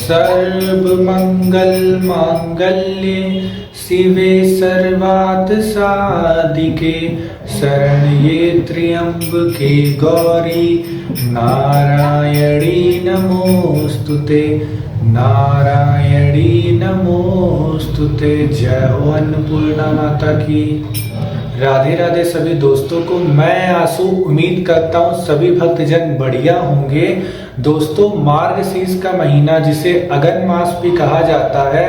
सर्वमंगल मांगल्ये शिवे सर्वार्थ साधिके शरण्ये त्र्यंबके गौरी नारायणी नमोस्तुते नारायणी नमोस्तुते। जय हो अन्नपूर्णा माता की। राधे राधे सभी दोस्तों को। मैं आशु उम्मीद करता हूँ सभी भक्तजन बढ़िया होंगे। दोस्तों, मार्गशीर्ष का महीना जिसे अगन मास भी कहा जाता है,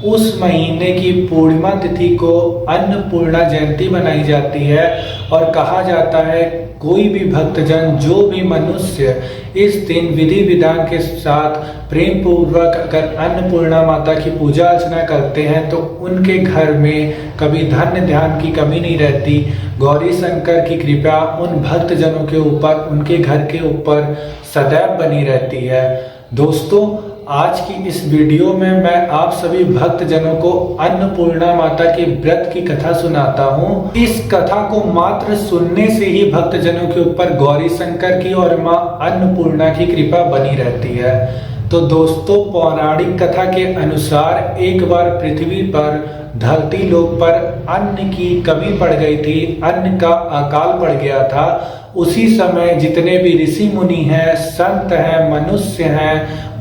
उस महीने की पूर्णिमा तिथि को अन्नपूर्णा जयंती मनाई जाती है और कहा जाता है कोई भी भक्तजन, जो भी मनुष्य इस दिन विधि विधान के साथ प्रेम पूर्वक अगर अन्नपूर्णा माता की पूजा अर्चना करते हैं तो उनके घर में कभी धन्य ध्यान की कमी नहीं रहती। गौरी शंकर की कृपा उन भक्तजनों के ऊपर, उनके घर के ऊपर सदैव बनी रहती है। दोस्तों, आज की इस वीडियो में मैं आप सभी भक्तजनों को अन्नपूर्णा माता के व्रत की कथा सुनाता हूँ। इस कथा को मात्र सुनने से ही भक्तजनों के ऊपर गौरी शंकर की और माँ अन्नपूर्णा की कृपा बनी रहती है। तो दोस्तों, पौराणिक कथा के अनुसार एक बार पृथ्वी पर, धरती लोक पर अन्न की कमी पड़ गई थी, अन्न का अकाल पड़ गया था। उसी समय जितने भी ऋषि मुनि हैं, संत हैं, मनुष्य हैं,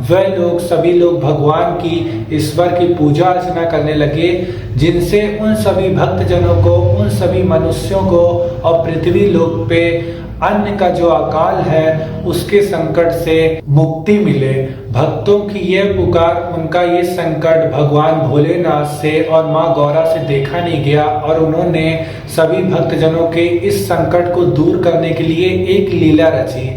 वह लोग सभी लोग भगवान की, ईश्वर की पूजा अर्चना करने लगे, जिनसे उन सभी भक्तजनों को, उन सभी मनुष्यों को और पृथ्वी लोक पे अन्न का जो अकाल है उसके संकट से मुक्ति मिले। भक्तों की यह पुकार, उनका ये संकट भगवान भोलेनाथ से और माँ गौरा से देखा नहीं गया और उन्होंने सभी भक्तजनों के इस संकट को दूर करने के लिए एक लीला रची।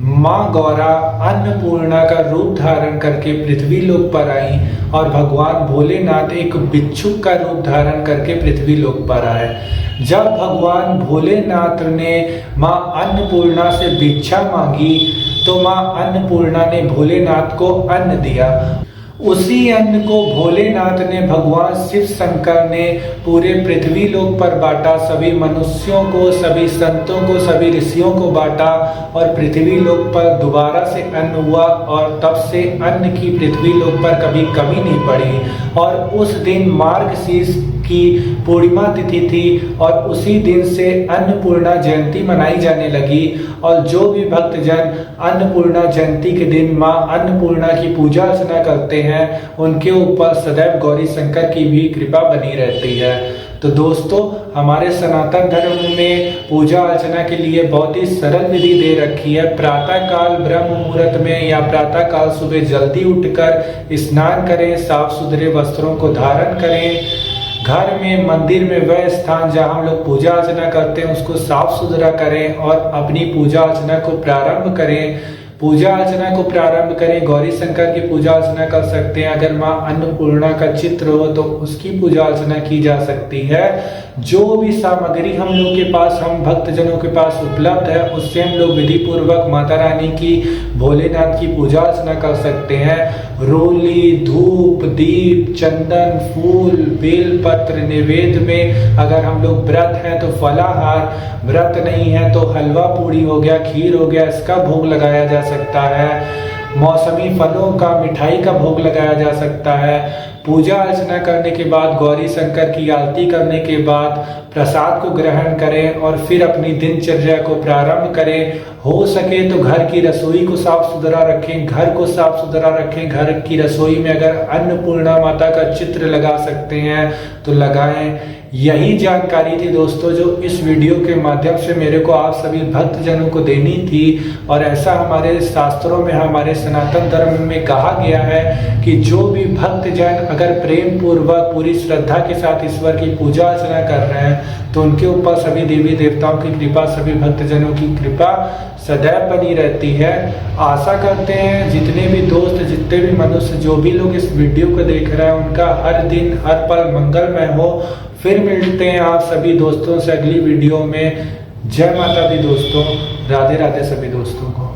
माँ गौरा अन्नपूर्णा का रूप धारण करके पृथ्वी लोक पर आई और भगवान भोलेनाथ एक बिच्छू का रूप धारण करके पृथ्वी लोक पर आए। जब भगवान भोलेनाथ ने माँ अन्नपूर्णा से भिक्षा मांगी तो माँ अन्नपूर्णा ने भोलेनाथ को अन्न दिया। उसी अन्न को भोलेनाथ ने, भगवान शिव शंकर ने पूरे पृथ्वी लोक पर बांटा, सभी मनुष्यों को, सभी संतों को, सभी ऋषियों को बांटा और पृथ्वी लोक पर दोबारा से अन्न हुआ और तब से अन्न की पृथ्वी लोक पर कभी कमी नहीं पड़ी। और उस दिन मार्गशीर्ष की पूर्णिमा तिथि थी और उसी दिन से अन्नपूर्णा जयंती मनाई जाने लगी। और जो भी भक्तजन अन्नपूर्णा जयंती के दिन माँ अन्नपूर्णा की पूजा अर्चना करते हैं, उनके ऊपर सदैव गौरी शंकर की भी कृपा बनी रहती है। तो दोस्तों, हमारे सनातन धर्म में पूजा अर्चना के लिए बहुत ही सरल विधि दे रखी है। प्रातः काल ब्रह्म मुहूर्त में या प्रातः काल सुबह जल्दी उठकर स्नान करें, साफ सुथरे वस्त्रों को धारण करें, घर में, मंदिर में, वह स्थान जहां हम लोग पूजा अर्चना करते हैं उसको साफ सुथरा करें और अपनी पूजा अर्चना को प्रारंभ करें। पूजा अर्चना को प्रारंभ करें। गौरी शंकर की पूजा अर्चना कर सकते हैं। अगर माँ अन्नपूर्णा का चित्र हो तो उसकी पूजा अर्चना की जा सकती है। जो भी सामग्री हम लोग के पास, हम भक्तजनों के पास उपलब्ध है, उससे हम लोग विधि पूर्वक माता रानी की, भोलेनाथ की पूजा अर्चना कर सकते हैं। रोली, धूप, दीप, चंदन, फूल, बेलपत्र, नैवेद्य में अगर हम लोग व्रत हैं तो फलाहार, व्रत नहीं है तो हलवा पूड़ी हो गया, खीर हो गया, इसका भोग लगाया जा सकता है। मौसमी फलों का, मिठाई का भोग लगाया जा सकता है। पूजा अर्चना करने के बाद, गौरी शंकर की आरती करने के बाद प्रसाद को ग्रहण करें और फिर अपनी दिनचर्या को प्रारंभ करें। हो सके तो घर की रसोई को साफ सुथरा रखें, घर को साफ सुथरा रखें। घर की रसोई में अगर अन्नपूर्णा माता का चित्र लगा सकते हैं तो लगाएं। यही जानकारी थी दोस्तों जो इस वीडियो के माध्यम से मेरे को आप सभी भक्तजनों को देनी थी। और ऐसा हमारे शास्त्रों में, हमारे सनातन धर्म में कहा गया है कि जो भी भक्तजन अगर प्रेम पूर्वक, पूरी श्रद्धा के साथ ईश्वर की पूजा अर्चना कर रहे हैं तो उनके ऊपर सभी देवी देवताओं की कृपा, सभी भक्तजनों की कृपा सदैव बनी रहती है। आशा करते हैं जितने भी दोस्त, जितने भी मनुष्य, जो भी लोग इस वीडियो को देख रहे हैं, उनका हर दिन, हर पल मंगलमय हो। फिर मिलते हैं आप सभी दोस्तों से अगली वीडियो में। जय माता दी दोस्तों। राधे राधे सभी दोस्तों को।